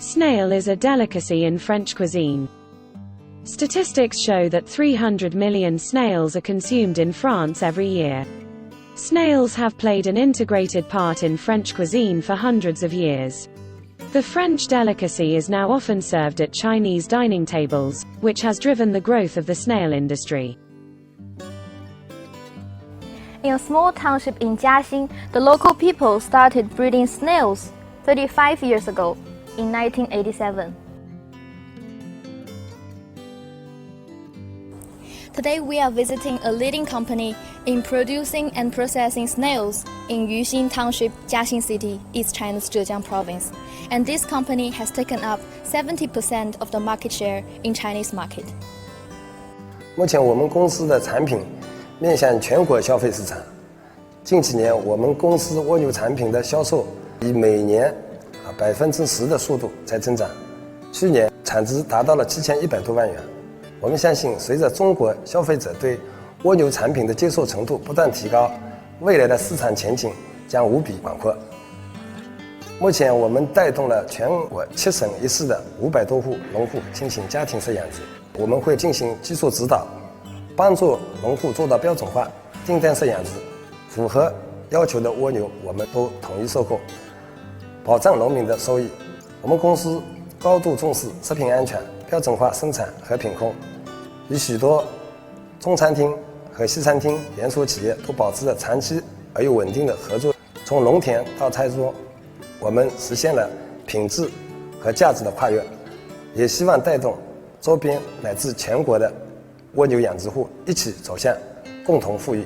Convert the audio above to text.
Snail is a delicacy in French cuisine. Statistics show that 300 million snails are consumed in France every year. Snails have played an integrated part in French cuisine for hundreds of years. The French delicacy is now often served at Chinese dining tables, which has driven the growth of the snail industry. In a small township in Jiaxing, the local people started breeding snails 35 years ago, in 1987. Today we are visiting a leading company in producing and processing snails in Yuxin Township, Jiaxing City, East China's Zhejiang Province. And this company has taken up 70% of the market share in Chinese market. 目前我们公司的产品面向全国消费市场。近几年，我们公司蜗牛产品的销售以每年10%的速度在增长，去年产值达到了7100多万元。我们相信，随着中国消费者对蜗牛产品的接受程度不断提高，未来的市场前景将无比广阔。目前，我们带动了全国7省1市的500多户农户进行家庭式养殖。我们会进行技术指导，帮助农户做到标准化、订单式养殖，符合要求的蜗牛我们都统一售后，保障农民的收益。我们公司高度重视食品安全、标准化生产和品控，与许多中餐厅和西餐厅连锁企业都保持着长期而又稳定的合作。从农田到餐桌，我们实现了品质和价值的跨越，也希望带动周边乃至全国的蜗牛养殖户一起走向共同富裕。